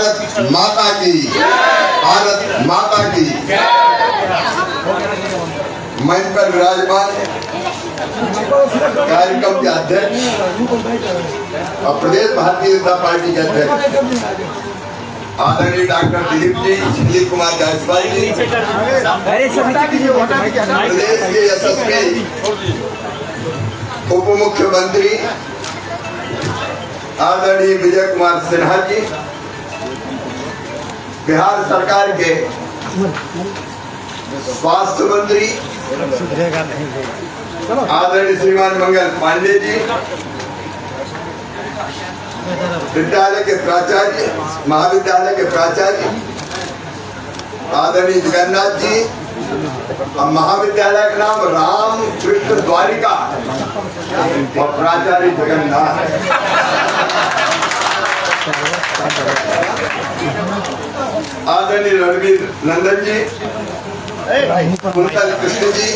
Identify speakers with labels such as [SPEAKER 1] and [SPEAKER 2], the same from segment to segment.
[SPEAKER 1] भारत माता की, भारत माता की। मंच पर विराजमान कार्यक्रम के अध्यक्ष और प्रदेश भारतीय जनता पार्टी के अध्यक्ष आदरणीय डॉक्टर दिलीप जी, दिलीप कुमार जायसवाल जी, प्रदेश के यशस्वी उप मुख्यमंत्री आदरणीय विजय कुमार सिन्हा जी, बिहार सरकार के स्वास्थ्य मंत्री आदरणीय श्रीमान मंगल पांडे जी, विद्यालय के प्राचार्य, महाविद्यालय के प्राचार्य आदरणीय जगन्नाथ जी, महाविद्यालय का नाम राम कृष्ण द्वारिका और प्राचार्य जगन्नाथ। आदरणीय रणवीर नंदन जी, कुंतल कृष्ण जी,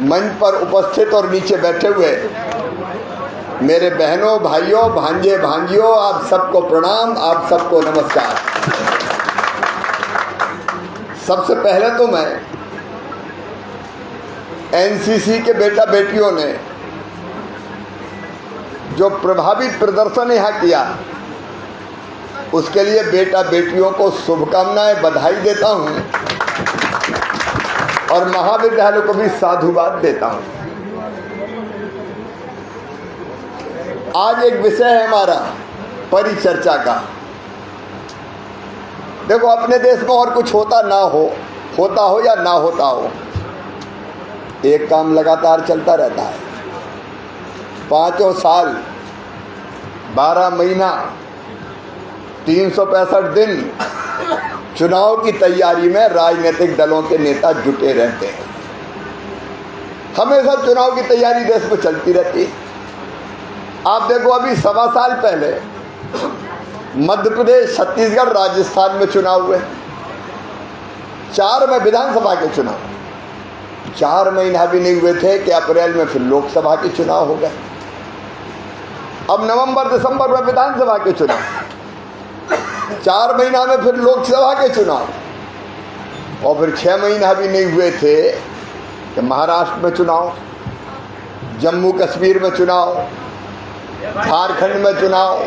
[SPEAKER 1] मंच पर उपस्थित और नीचे बैठे हुए मेरे बहनों, भाइयों, भांजे, भांजियों, आप सबको प्रणाम, आप सबको नमस्कार। सबसे पहले तो मैं एनसीसी के बेटा बेटियों ने जो प्रभावी प्रदर्शन यहाँ किया उसके लिए बेटा बेटियों को शुभकामनाएं, बधाई देता हूँ और महाविद्यालय को भी साधुवाद देता हूँ। आज एक विषय है हमारा परिचर्चा का। देखो, अपने देश में और कुछ होता हो या ना होता हो, एक काम लगातार चलता रहता है। 5 साल 12 महीना 365 दिन चुनाव की तैयारी में राजनीतिक दलों के नेता जुटे रहते हैं। हमेशा चुनाव की तैयारी देश में चलती रहती है। आप देखो, अभी 1.25 साल पहले मध्य प्रदेश, छत्तीसगढ़, राजस्थान में चुनाव हुए। 4 में विधानसभा के चुनाव, 4 महीना भी नहीं हुए थे कि अप्रैल में फिर लोकसभा के चुनाव हो गए। अब नवंबर दिसंबर में विधानसभा के चुनाव, 4 महीना में फिर लोकसभा के चुनाव, और फिर 6 महीना भी नहीं हुए थे कि महाराष्ट्र में चुनाव, जम्मू कश्मीर में चुनाव, झारखंड में चुनाव,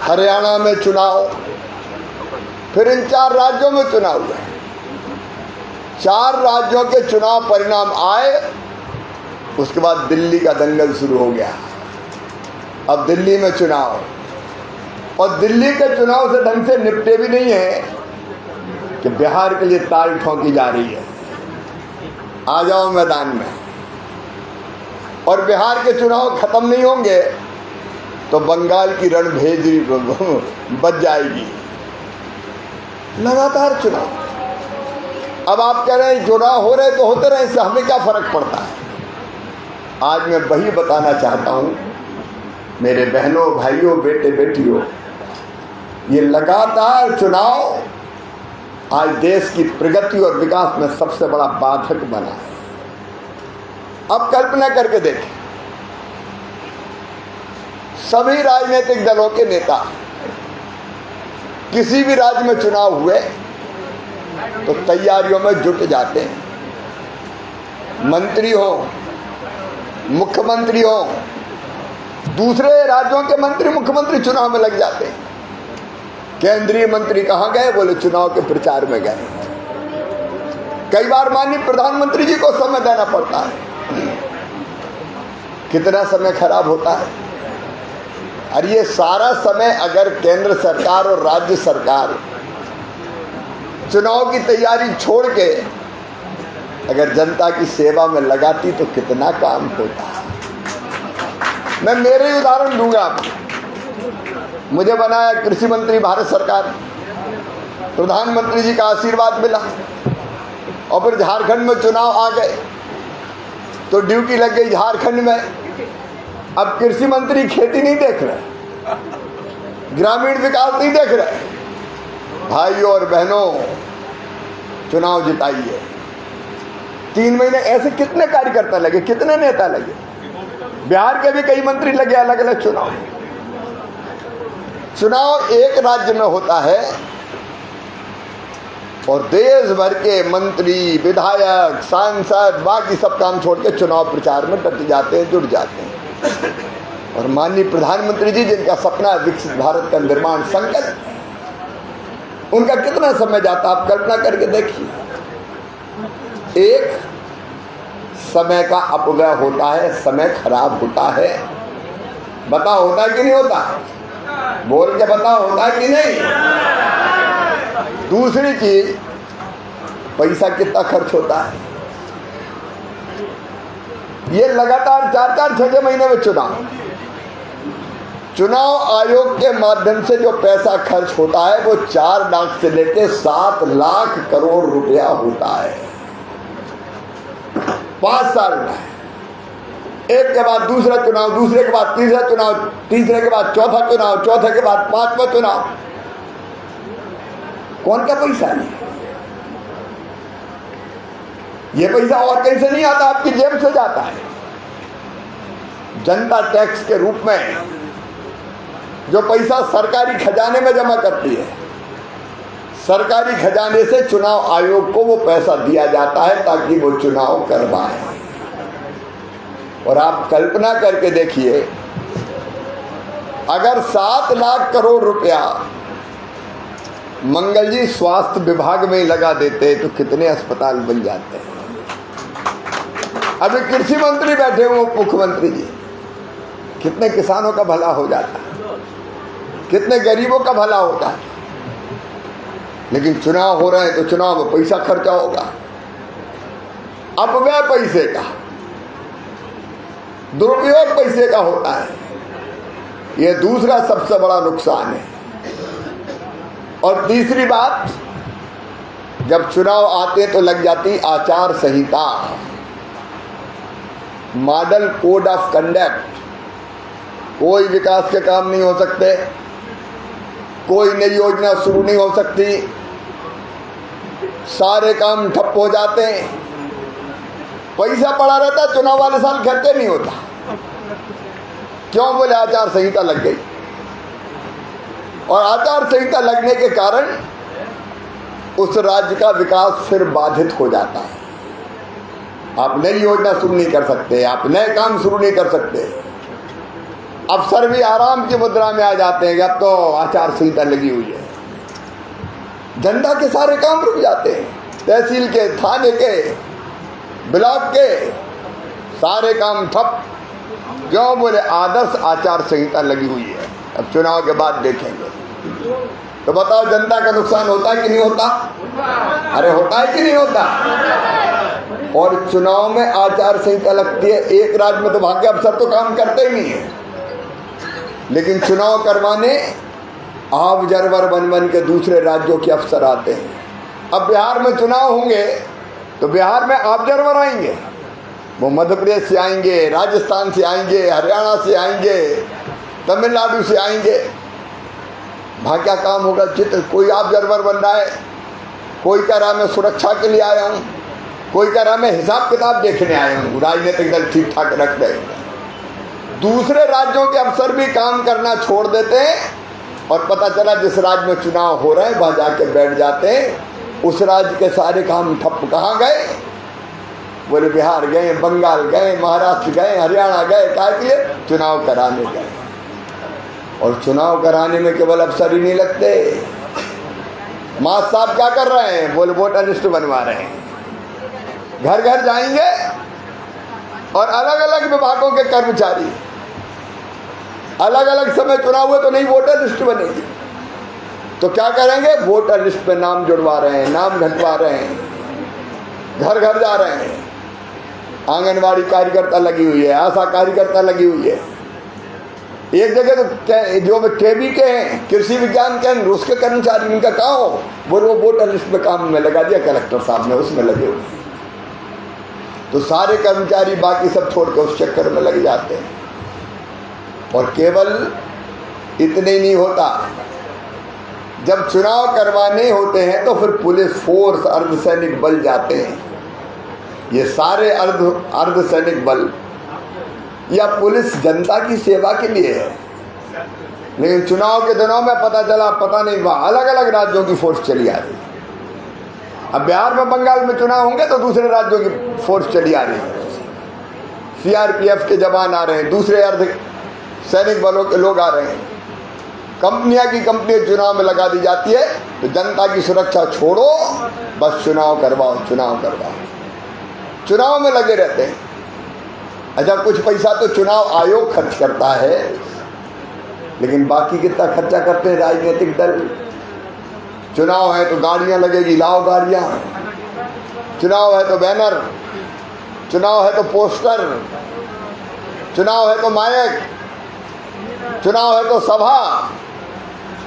[SPEAKER 1] हरियाणा में चुनाव, फिर इन 4 राज्यों में चुनाव हुए। 4 राज्यों के चुनाव परिणाम आए, उसके बाद दिल्ली का दंगल शुरू हो गया। अब दिल्ली में चुनाव, और दिल्ली के चुनाव से ढंग से निपटे भी नहीं है कि बिहार के लिए ताल ठोंकी जा रही है, आ जाओ मैदान में। और बिहार के चुनाव खत्म नहीं होंगे तो बंगाल की रणभेदी बच जाएगी। लगातार चुनाव। अब आप कह रहे हैं चुनाव हो रहे तो होते रहे, इससे हमें क्या फर्क पड़ता है। आज मैं वही बताना चाहता हूं मेरे बहनों, भाइयों, बेटे बेटियों, ये लगातार चुनाव आज देश की प्रगति और विकास में सबसे बड़ा बाधक बना है। अब कल्पना करके देखें, सभी राजनीतिक दलों के नेता किसी भी राज्य में चुनाव हुए तो तैयारियों में जुट जाते हैं। मंत्री हो, मुख्यमंत्री हो, दूसरे राज्यों के मंत्री मुख्यमंत्री चुनाव में लग जाते हैं। केंद्रीय मंत्री कहाँ गए? बोले चुनाव के प्रचार में गए। कई बार माननीय प्रधानमंत्री जी को समय देना पड़ता है। कितना समय खराब होता है। और ये सारा समय अगर केंद्र सरकार और राज्य सरकार चुनाव की तैयारी छोड़ के अगर जनता की सेवा में लगाती तो कितना काम होता है। मैं मेरे ही उदाहरण दूंगा। मुझे बनाया कृषि मंत्री भारत सरकार, प्रधानमंत्री जी का आशीर्वाद मिला, और फिर झारखंड में चुनाव आ गए तो ड्यूटी लग गई झारखंड में। अब कृषि मंत्री खेती नहीं देख रहे, ग्रामीण विकास नहीं देख रहे। भाइयों और बहनों, चुनाव जिताइए। 3 महीने ऐसे कितने कार्यकर्ता लगे, कितने नेता लगे। बिहार के भी कई मंत्री लगे अलग अलग चुनाव। चुनाव एक राज्य में होता है और देश भर के मंत्री, विधायक, सांसद बाकी सब काम छोड़ के चुनाव प्रचार में डट जाते हैं, जुड़ जाते हैं। और माननीय प्रधानमंत्री जी, जिनका सपना है विकसित भारत का निर्माण संकल्प, उनका कितना समय जाता आप कल्पना करके देखिए। एक समय का अपव्यय होता है, समय खराब होता है। बताओ होता है कि नहीं होता? बोल के बताओ होता है कि नहीं? दूसरी चीज, पैसा कितना खर्च होता है। ये लगातार 4-4, 6-6 महीने में चुनाव आयोग के माध्यम से जो पैसा खर्च होता है वो 4 लाख से लेकर 7 लाख करोड़ रुपया होता है 5 साल में। एक के बाद दूसरा चुनाव, दूसरे के बाद तीसरा चुनाव, तीसरे के बाद चौथा चुनाव, चौथे के बाद 5वां चुनाव। कौन का पैसा है? ये पैसा और कहीं से नहीं आता, आपकी जेब से जाता है। जनता टैक्स के रूप में जो पैसा सरकारी खजाने में जमा करती है, सरकारी खजाने से चुनाव आयोग को वो पैसा दिया जाता है ताकि वो चुनाव करवाए। और आप कल्पना करके देखिए, अगर 7 लाख करोड़ रुपया मंगल जी स्वास्थ्य विभाग में लगा देते तो कितने अस्पताल बन जाते हैं। अभी कृषि मंत्री बैठे हुए मुख्यमंत्री जी, कितने किसानों का भला हो जाता है, कितने गरीबों का भला होता है। लेकिन चुनाव हो रहे हैं तो चुनाव में पैसा खर्चा होगा, अपव्यय पैसे का, दुरुपयोग पैसे का होता है। यह दूसरा सबसे बड़ा नुकसान है। और तीसरी बात, जब चुनाव आते तो लग जाती आचार संहिता, मॉडल कोड ऑफ कंडक्ट। कोई विकास के काम नहीं हो सकते, कोई नई योजना शुरू नहीं हो सकती, सारे काम ठप हो जाते हैं। पैसा पड़ा रहता, चुनाव वाले साल खर्चे नहीं होता। क्यों? बोले आचार संहिता लग गई। और आचार संहिता लगने के कारण उस राज्य का विकास फिर बाधित हो जाता है। आप नई योजना शुरू नहीं कर सकते, आप नए काम शुरू नहीं कर सकते। अफसर भी आराम की मुद्रा में आ जाते हैं कि अब तो आचार संहिता लगी हुई है। जनता के सारे काम रुक जाते हैं, तहसील के, थाने के, ब्लॉक के सारे काम ठप। क्यों? बोले आदर्श आचार संहिता लगी हुई है। अब चुनाव के बाद देखेंगे। तो बताओ जनता का नुकसान होता है कि नहीं होता? अरे होता है कि नहीं होता? और चुनाव में आचार संहिता लगती है। एक राज्य में तो भाग्य अफसर तो काम करते ही नहीं है, लेकिन चुनाव करवाने ऑब्जर्वर बन के दूसरे राज्यों के अफसर आते हैं। अब बिहार में चुनाव होंगे तो बिहार में ऑब्जर्वर आएंगे, वो मध्य प्रदेश से आएंगे, राजस्थान से आएंगे, हरियाणा से आएंगे, तमिलनाडु से आएंगे। वहाँ क्या काम होगा? चित्र कोई ऑब्जर्वर बन रहा है, कोई कह रहा मैं सुरक्षा के लिए आया हूँ, कोई कह रहा मैं हिसाब किताब देखने आया हूँ, राजनीतिक दल ठीक ठाक रख रहे हैं। दूसरे राज्यों के अफसर भी काम करना छोड़ देते हैं और पता चला जिस राज्य में चुनाव हो रहे हैं वहाँ जाके बैठ जाते हैं। उस राज्य के सारे काम ठप। कहाँ गए? बोले बिहार गए, बंगाल गए, महाराष्ट्र गए, हरियाणा गए। क्या के लिए? चुनाव कराने गए। और चुनाव कराने में केवल अफसर ही नहीं लगते, मास साहब क्या कर रहे हैं? बोले वोटर लिस्ट बनवा रहे हैं। घर घर जाएंगे और अलग अलग विभागों के कर्मचारी अलग अलग समय चुनाव हुए तो नहीं वोटर लिस्ट बनेगी तो क्या करेंगे? वोटर लिस्ट पे नाम जुड़वा रहे हैं, नाम घटवा रहे हैं, घर घर जा रहे हैं। आंगनवाड़ी कार्यकर्ता लगी हुई है, आशा कार्यकर्ता लगी हुई है। एक जगह तो जो केबी के हैं, कृषि विज्ञान केंद्र, उसके कर्मचारी, उनका कहाँ हो? वो वोटर लिस्ट में काम में लगा दिया कलेक्टर साहब ने, उसमें लगे हुए। तो सारे कर्मचारी बाकी सब छोड़ के उस चक्कर में लग जाते हैं। और केवल इतने ही नहीं होता, जब चुनाव करवाने होते हैं तो फिर पुलिस फोर्स, अर्धसैनिक बल जाते हैं। ये सारे अर्धसैनिक बल या पुलिस जनता की सेवा के लिए है। लेकिन चुनाव के दिनों में पता चला पता नहीं वहां अलग अलग राज्यों की फोर्स चली आ रही। अब बिहार में बंगाल में चुनाव होंगे तो दूसरे राज्यों की फोर्स चली आ रही है, सीआरपीएफ के जवान आ रहे हैं, दूसरे अर्ध सैनिक बलों के लोग आ रहे हैं। कंपनियां की कंपनियां चुनाव में लगा दी जाती है, तो जनता की सुरक्षा छोड़ो, बस चुनाव करवाओ, चुनाव करवाओ, चुनाव में लगे रहते हैं। अच्छा, कुछ पैसा तो चुनाव आयोग खर्च करता है, लेकिन बाकी कितना खर्चा करते हैं राजनीतिक दल। चुनाव है तो गाड़ियां लगेगी, लाओ गाड़ियां, चुनाव है तो बैनर, चुनाव है तो पोस्टर, चुनाव है तो माइक, चुनाव है तो सभा,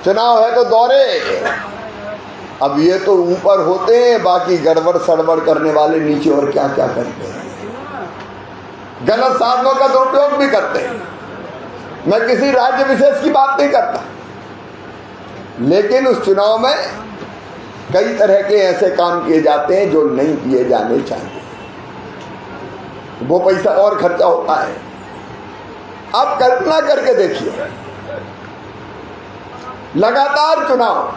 [SPEAKER 1] चुनाव है तो दौरे। अब ये तो ऊपर होते हैं, बाकी गड़बड़ सड़बड़ करने वाले नीचे और क्या क्या करते हैं, गलत साधनों का दुरुपयोग भी करते हैं। मैं किसी राज्य विशेष की बात नहीं करता, लेकिन उस चुनाव में कई तरह के ऐसे काम किए जाते हैं जो नहीं किए जाने चाहिए, वो पैसा और खर्चा होता है। आप कल्पना करके देखिए, लगातार चुनाव,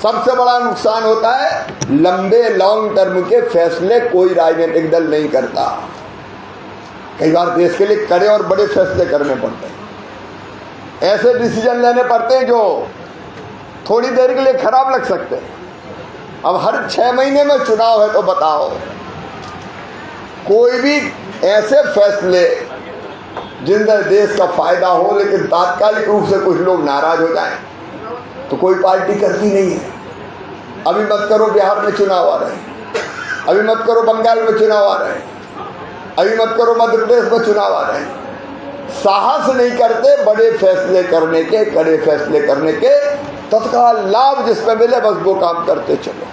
[SPEAKER 1] सबसे बड़ा नुकसान होता है लंबे लॉन्ग टर्म के फैसले कोई राजनीतिक दल नहीं करता। कई बार देश के लिए कड़े और बड़े फैसले करने पड़ते हैं, ऐसे डिसीजन लेने पड़ते हैं जो थोड़ी देर के लिए खराब लग सकते हैं। अब हर 6 महीने में चुनाव है तो बताओ, कोई भी ऐसे फैसले जिनसे देश का फायदा हो लेकिन तात्कालिक रूप से कुछ लोग नाराज हो जाएं, तो कोई पार्टी करती नहीं है। अभी मत करो बिहार में चुनाव आ रहे हैं, अभी मत करो बंगाल में चुनाव आ रहे हैं, अभी मत करो मध्य प्रदेश में चुनाव आ रहे हैं। साहस नहीं करते बड़े फैसले करने के, कड़े फैसले करने के, तत्काल लाभ जिसमें मिले बस वो काम करते चलो।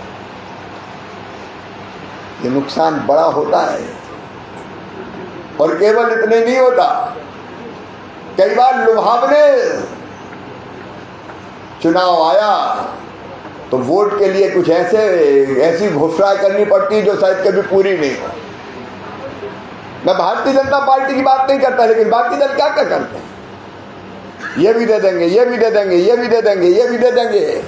[SPEAKER 1] ये नुकसान बड़ा होता है, और केवल इतने नहीं होता, कई बार लुभावने चुनाव आया तो वोट के लिए कुछ ऐसी घोषणाएं करनी पड़ती जो शायद कभी पूरी नहीं हो। मैं भारतीय जनता पार्टी की बात नहीं करता, लेकिन बाकी दल क्या क्या करते हैं, ये भी दे देंगे, ये भी दे देंगे, ये भी दे देंगे, ये भी दे देंगे।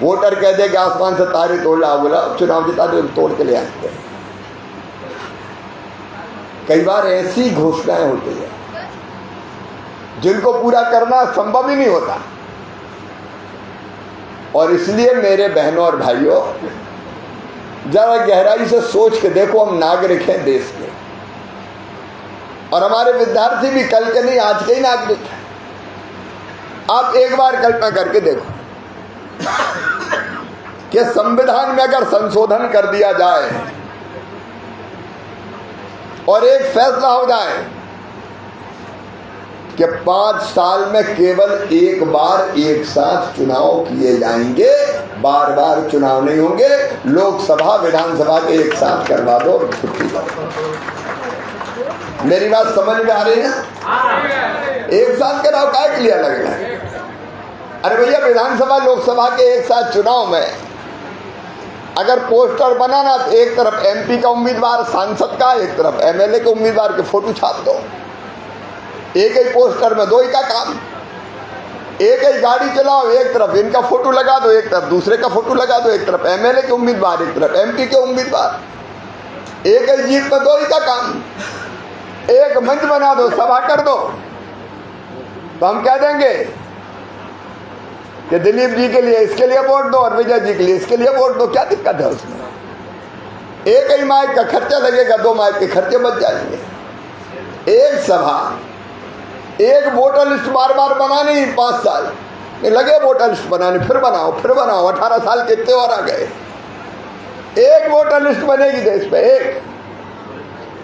[SPEAKER 1] वोटर कह दे कि आसमान से तारे तोड़ ला, बोला चुनाव जिता दे, तोड़ के ले आते हैं। कई बार ऐसी घोषणाएं होती है जिनको पूरा करना संभव ही नहीं होता। और इसलिए मेरे बहनों और भाइयों, जरा गहराई से सोच के देखो, हम नागरिक हैं देश के, और हमारे विद्यार्थी भी कल के नहीं आज के ही नागरिक हैं। आप एक बार कल्पना करके देखो कि संविधान में अगर संशोधन कर दिया जाए और एक फैसला हो जाए कि 5 साल में केवल एक बार एक साथ चुनाव किए जाएंगे, बार बार चुनाव नहीं होंगे, लोकसभा विधानसभा के एक साथ करवा दो और छुट्टी करो। मेरी बात समझ में आ रही है ना? एक साथ कराओ, काय के लिए अलग है? अरे भैया, विधानसभा लोकसभा के एक साथ चुनाव में अगर पोस्टर बनाना तो एक तरफ एमपी का उम्मीदवार सांसद का, एक तरफ एमएलए के उम्मीदवार के फोटो छाप दो। एक ही पोस्टर में 2 ही का काम। एक ही गाड़ी चलाओ, एक तरफ इनका फोटो लगा दो, एक तरफ दूसरे का फोटो लगा दो, एक तरफ एमएलए के उम्मीदवार, एक तरफ एमपी के उम्मीदवार। एक ही जीत में 2 ही का काम। एक मंच बना दो, सभा कर दो, तो हम कह देंगे कि दिलीप जी के लिए इसके लिए वोट दो और विजय जी के लिए इसके लिए वोट दो। क्या दिक्कत है उसमें? एक ही माइक का खर्चा लगेगा, 2 माइक के खर्चे बच जाएंगे। एक सभा, एक वोटर लिस्ट बार बार बनानी, 5 साल लगे वोटर लिस्ट बनाने, फिर बनाओ 18 साल के इतने और आ गए। एक वोटर लिस्ट बनेगी देश में, एक,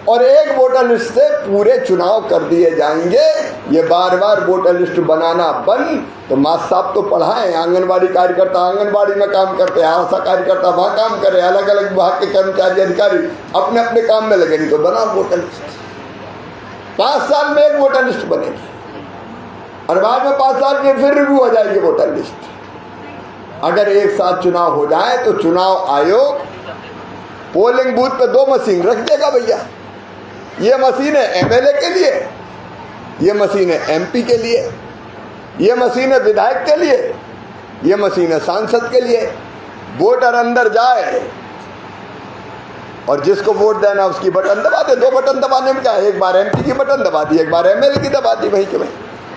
[SPEAKER 1] और एक वोटर लिस्ट से पूरे चुनाव कर दिए जाएंगे। ये बार बार वोटर लिस्ट बनाना बंद। तो मास्टर साहब तो पढ़ाएं, आंगनबाड़ी कार्यकर्ता आंगनबाड़ी में काम करते हैं, आशा कार्यकर्ता वहाँ काम करे, अलग अलग विभाग के कर्मचारी अधिकारी अपने अपने काम में लगे। नहीं तो बनाओ वोटर लिस्ट, 5 साल में एक वोटर लिस्ट बनेगी, और बाद में 5 साल में फिर रिव्यू हो जाएगी वोटर लिस्ट। अगर एक साथ चुनाव हो जाए तो चुनाव आयोग पोलिंग बूथ पे 2 मशीन रख देगा। भैया, ये मशीन है एमएलए के लिए, ये मशीन है एमपी के लिए। ये मशीन है विधायक के लिए, ये मशीन है सांसद के लिए। वोटर अंदर जाए और जिसको वोट देना उसकी बटन दबा दे। 2 बटन दबाने में क्या है, एक बार एमपी की बटन दबा दी, एक बार एमएलए की दबा दी, वहीं के वहीं।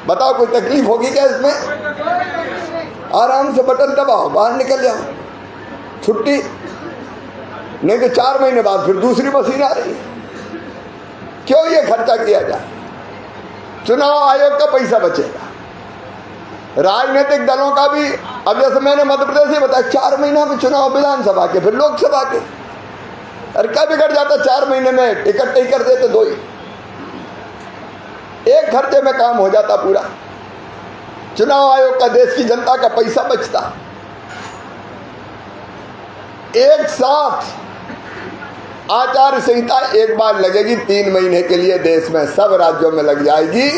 [SPEAKER 1] बताओ कोई तकलीफ होगी क्या इसमें? आराम से बटन दबाओ, बाहर निकल जाओ, छुट्टी। नहीं तो 4 महीने बाद फिर दूसरी मशीन आ रही है। क्यों ये खर्चा किया जाए? चुनाव आयोग का पैसा बचेगा, राजनीतिक दलों का भी। अब जैसे मैंने मध्य प्रदेश से बताया, 4 महीना में चुनाव विधानसभा के, फिर लोकसभा के। अरे क्या बिगड़ जाता 4 महीने में? इकट्ठे ही कर देते 2 ही, एक खर्चे में काम हो जाता पूरा। चुनाव आयोग का, देश की जनता का पैसा बचता। एक साथ आचार संहिता एक बार लगेगी 3 महीने के लिए, देश में सब राज्यों में लग जाएगी।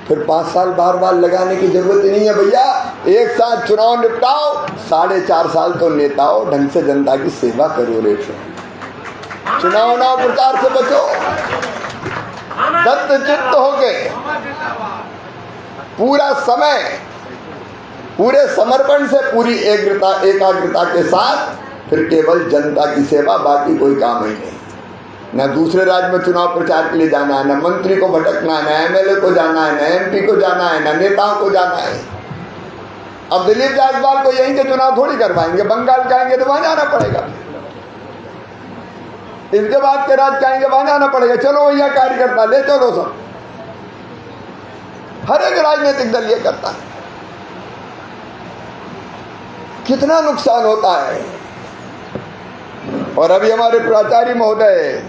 [SPEAKER 1] फिर 5 साल बार बार लगाने की जरूरत नहीं है भैया। एक साथ चुनाव निपटाओ, 4.5 साल तो नेताओं ढंग से जनता की सेवा करो। रे चुनाव प्रचार से बचो, दत्त चित्त हो गए, पूरा समय पूरे समर्पण से, पूरी एकाग्रता के साथ फिर केवल जनता की सेवा, बाकी कोई काम ही नहीं। न दूसरे राज्य में चुनाव प्रचार के लिए जाना है, न मंत्री को भटकना है, न एमएलए को जाना है, न एमपी को जाना है, न नेताओं को जाना है। अब दिलीप जायसवाल को यहीं के चुनाव थोड़ी करवाएंगे, बंगाल जाएंगे तो वहां जाना पड़ेगा, इसके बाद के राज्य जाएंगे वहां जाना पड़ेगा। चलो भैया कार्यकर्ता ले चलो सब, हर एक राजनीतिक दल ये करता है। कितना नुकसान होता है। और अभी हमारे प्राचार्य महोदय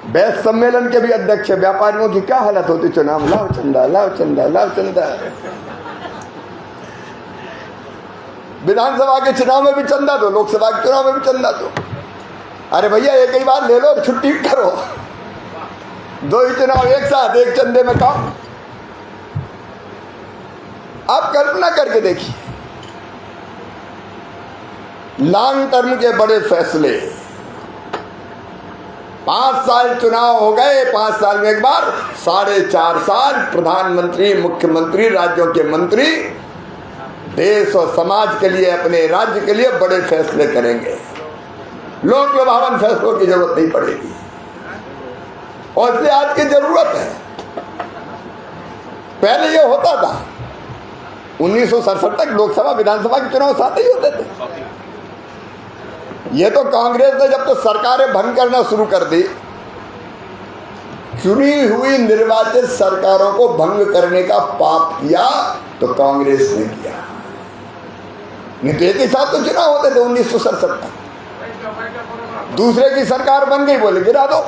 [SPEAKER 1] बैस सम्मेलन के भी अध्यक्ष, व्यापारियों की क्या हालत होती, चुनाव लाओ चंदा, लाओ चंदा, लाओ चंदा। विधानसभा के चुनाव में भी चंदा दो, लोकसभा के चुनाव में भी चंदा दो। अरे भैया एक ही बार ले लो, छुट्टी करो, 2 ही चुनाव एक साथ, एक चंदे में काम। आप कल्पना करके देखिए, लॉन्ग टर्म के बड़े फैसले। 5 साल चुनाव हो गए, 5 साल में एक बार, 4.5 साल प्रधानमंत्री, मुख्यमंत्री, राज्यों के मंत्री देश और समाज के लिए, अपने राज्य के लिए बड़े फैसले करेंगे। लोक लुभावन फैसलों की जरूरत नहीं पड़ेगी, और इसलिए आज की जरूरत है। पहले ये होता था 1967 तक लोकसभा विधानसभा के चुनाव साथ ही होते थे। ये तो कांग्रेस ने जब तो सरकारें भंग करना शुरू कर दी, चुनी हुई निर्वाचित सरकारों को भंग करने का पाप किया तो कांग्रेस ने किया। नहीं तो एक ही साथ तो चुनाव होते थे 1967 तक। दूसरे की सरकार बन गई, बोले गिरा दो।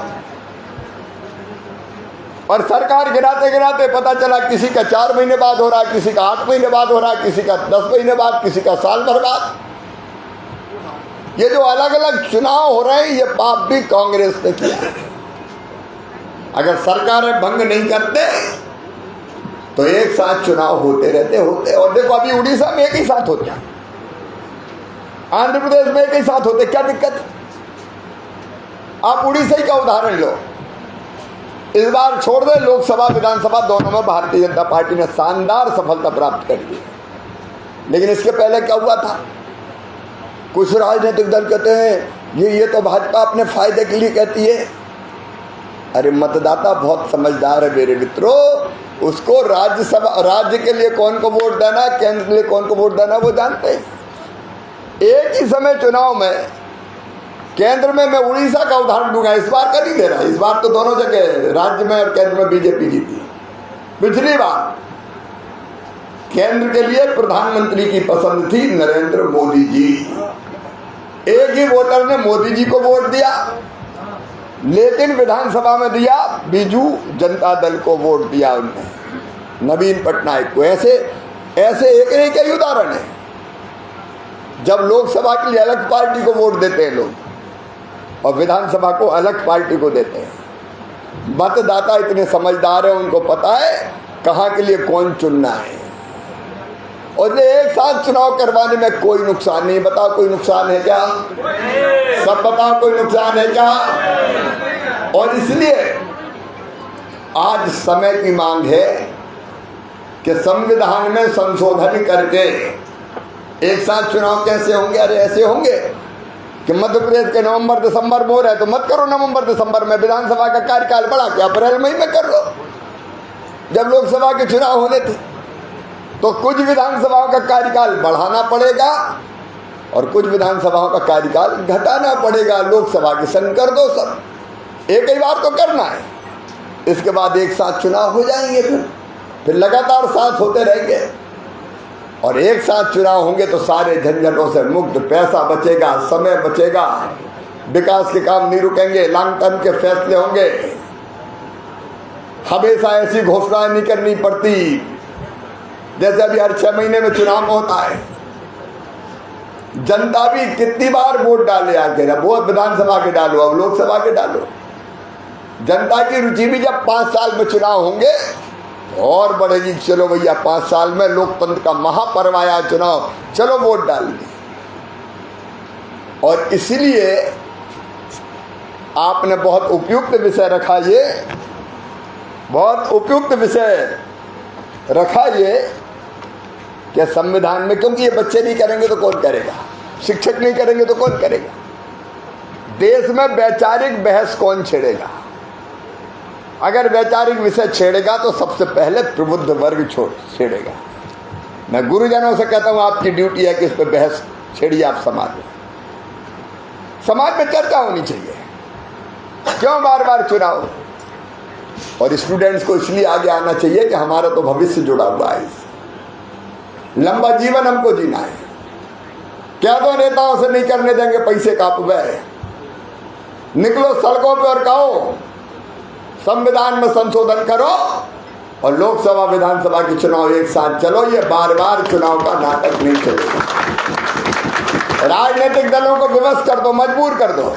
[SPEAKER 1] और सरकार गिराते गिराते पता चला किसी का 4 महीने बाद हो रहा, किसी का 8 महीने बाद हो रहा, किसी का 10 महीने बाद, किसी का साल भर बाद। ये जो अलग अलग चुनाव हो रहे हैं, ये पाप भी कांग्रेस ने किया। अगर सरकारें भंग नहीं करते तो एक साथ चुनाव होते रहते होते। और देखो अभी उड़ीसा में एक ही साथ होते, आंध्र प्रदेश में एक ही साथ होते, क्या दिक्कत? आप उड़ीसा ही का उदाहरण लो। इस बार छोड़ दे, लोकसभा विधानसभा दोनों में भारतीय जनता पार्टी ने शानदार सफलता प्राप्त कर ली। लेकिन इसके पहले क्या हुआ था? कुछ राजनीतिक दल कहते हैं ये तो भाजपा अपने फायदे के लिए कहती है। अरे मतदाता बहुत समझदार है मेरे मित्रों, उसको राज्य के लिए कौन को वोट देना, केंद्र के लिए कौन को वोट देना, वो जानते हैं। एक ही समय चुनाव में केंद्र में, मैं उड़ीसा का उदाहरण दूंगा, इस बार का नहीं दे रहा, इस बार तो दोनों जगह राज्य में और केंद्र में बीजेपी जीती। पिछली बार केंद्र के लिए प्रधानमंत्री की पसंद थी नरेंद्र मोदी जी। एक ही वोटर ने मोदी जी को वोट दिया, लेकिन विधानसभा में दिया बीजू जनता दल को वोट दिया उनने, नवीन पटनायक को। ऐसे एक नहीं कई उदाहरण है। जब लोकसभा के लिए अलग पार्टी को वोट देते हैं लोग और विधानसभा को अलग पार्टी को देते हैं। मतदाता इतने समझदार है, उनको पता है कहाँ के लिए कौन चुनना है। और एक साथ चुनाव करवाने में कोई नुकसान नहीं। बताओ कोई नुकसान है क्या? सब बताओ कोई नुकसान है क्या? और इसलिए आज समय की मांग है कि संविधान में संशोधन करके एक साथ चुनाव कैसे होंगे? अरे ऐसे होंगे कि मध्य प्रदेश के नवंबर दिसंबर में हो रहा है तो मत करो नवंबर दिसंबर में, विधानसभा का कार्यकाल बढ़ा के अप्रैल मई में कर लो। जब लोकसभा के चुनाव होने थे तो कुछ विधानसभाओं का कार्यकाल बढ़ाना पड़ेगा और कुछ विधानसभाओं का कार्यकाल घटाना पड़ेगा। लोकसभा की संग कर दो सब, एक ही बार तो करना है, इसके बाद एक साथ चुनाव हो जाएंगे, फिर लगातार साथ होते रहेंगे और एक साथ चुनाव होंगे तो सारे झंझटों से मुक्त, पैसा बचेगा, समय बचेगा, विकास के काम नहीं रुकेंगे, लॉन्ग टर्म के फैसले होंगे, हमेशा ऐसी घोषणाएं नहीं करनी पड़ती जैसे अभी हर 6 महीने में चुनाव होता है। जनता भी कितनी बार वोट डाले आके, वोट विधानसभा के डालो, अब लोकसभा के डालो। जनता की रुचि भी जब 5 साल में चुनाव होंगे और बढ़ेगी। चलो भैया 5 साल में लोकतंत्र का महापर्व आया चुनाव, चलो वोट डाल दी। और इसलिए आपने बहुत उपयुक्त विषय रखा, ये बहुत उपयुक्त विषय रखा ये कि संविधान में, क्योंकि ये बच्चे नहीं करेंगे तो कौन करेगा, शिक्षक नहीं करेंगे तो कौन करेगा, देश में वैचारिक बहस कौन छेड़ेगा? अगर वैचारिक विषय छेड़ेगा तो सबसे पहले प्रबुद्ध वर्ग छेड़ेगा। मैं गुरुजनों से कहता हूं आपकी ड्यूटी है कि इस पर बहस छेड़िए आप समाज में चर्चा होनी चाहिए। क्यों बार बार चुनाव? और स्टूडेंट्स को इसलिए आगे आना चाहिए कि हमारा तो भविष्य जुड़ा हुआ है, लंबा जीवन हमको जीना है। क्या तो नेताओं से नहीं करने देंगे पैसे का अपव्यय, निकलो सड़कों पे और कहो संविधान में संशोधन करो और लोकसभा विधानसभा के चुनाव एक साथ चलो। ये बार बार चुनाव का नाटक नहीं चलेगा। राजनीतिक दलों को विवश कर दो, मजबूर कर दो,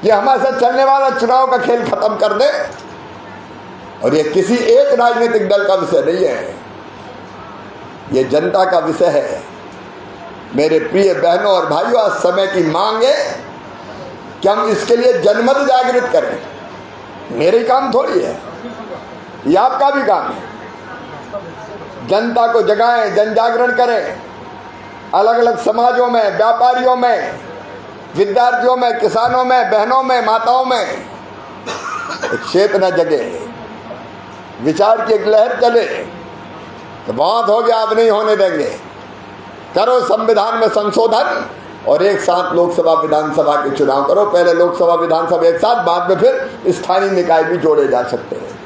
[SPEAKER 1] ये हमारे साथ चलने वाला चुनाव का खेल खत्म कर दे। और ये किसी एक राजनीतिक दल का विषय नहीं है, ये जनता का विषय है। मेरे प्रिय बहनों और भाइयों, आज समय की मांग है कि हम इसके लिए जनमत जागृत करें। मेरे काम थोड़ी है, ये आपका भी काम है। जनता को जगाएं, जन जागरण करें। अलग अलग समाजों में, व्यापारियों में, विद्यार्थियों में, किसानों में, बहनों में, माताओं में एक चेतना जगे, विचार की एक लहर चले। तो बहुत हो गया, अब नहीं होने देंगे। करो संविधान में संशोधन और एक साथ लोकसभा विधानसभा के चुनाव करो। पहले लोकसभा विधानसभा एक साथ, बाद में फिर स्थानीय निकाय भी जोड़े जा सकते हैं।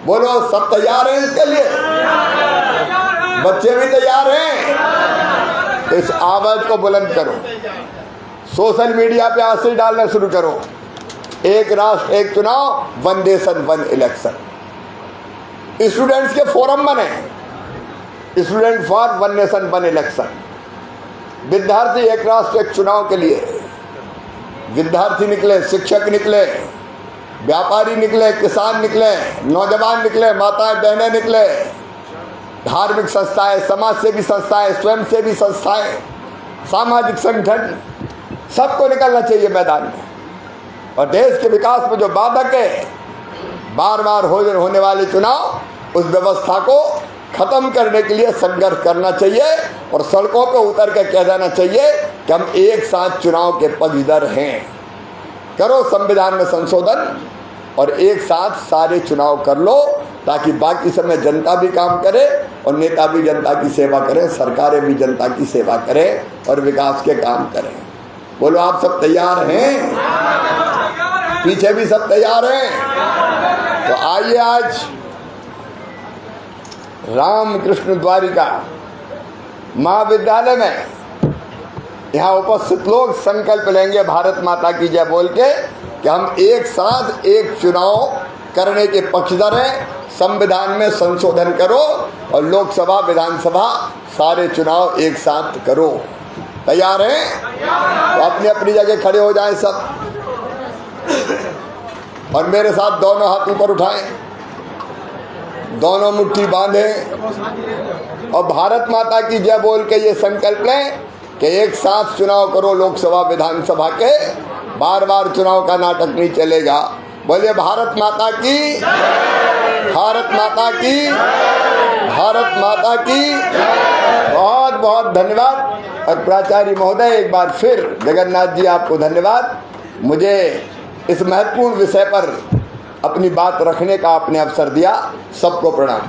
[SPEAKER 1] बोलो सब तैयार हैं इसके लिए? बच्चे भी तैयार हैं? इस आवाज को बुलंद करो, सोशल मीडिया पे आज से डालना शुरू करो। एक राष्ट्र एक चुनाव, one nation one election. Students के फोरम बने, student for one nation one election. विद्यार्थी एक राष्ट्र एक चुनाव के लिए, विद्यार्थी निकले, शिक्षक निकले, व्यापारी निकले, किसान निकले, नौजवान निकले, माताएं बहनें निकले, धार्मिक संस्थाएं, समाज सेवी संस्थाएं, स्वयं सेवी संस्थाएं, सामाजिक संगठन, सबको निकलना चाहिए मैदान में। और देश के विकास में जो बाधक है, बार बार होने वाले चुनाव, उस व्यवस्था को खत्म करने के लिए संघर्ष करना चाहिए और सड़कों पर उतर कर कह देना चाहिए कि हम एक साथ चुनाव के पक्षधर हैं। करो संविधान में संशोधन और एक साथ सारे चुनाव कर लो, ताकि बाकी समय जनता भी काम करे और नेता भी जनता की सेवा करें, सरकारें भी जनता की सेवा करें और विकास के काम करें। बोलो आप सब तैयार हैं? पीछे भी सब तैयार हैं? तो आइए आज रामकृष्ण द्वारिका महाविद्यालय में यहाँ उपस्थित लोग संकल्प लेंगे भारत माता की जय बोल के कि हम एक साथ एक चुनाव करने के पक्षधर हैं। संविधान में संशोधन करो और लोकसभा विधानसभा सारे चुनाव एक साथ करो। तैयार हैं? तो अपनी अपनी जगह खड़े हो जाएं सब और मेरे साथ दोनों हाथ ऊपर उठाएं, दोनों मुट्ठी बांधें और भारत माता की जय बोल के ये संकल्प लें कि एक साथ चुनाव करो लोकसभा विधानसभा के। बार बार चुनाव का नाटक नहीं चलेगा। बोलिए भारत माता की। भारत माता की, भारत माता की। बहुत बहुत धन्यवाद। और प्राचार्य महोदय, एक बार फिर जगन्नाथ जी आपको धन्यवाद। मुझे इस महत्वपूर्ण विषय पर अपनी बात रखने का आपने अवसर दिया। सबको प्रणाम।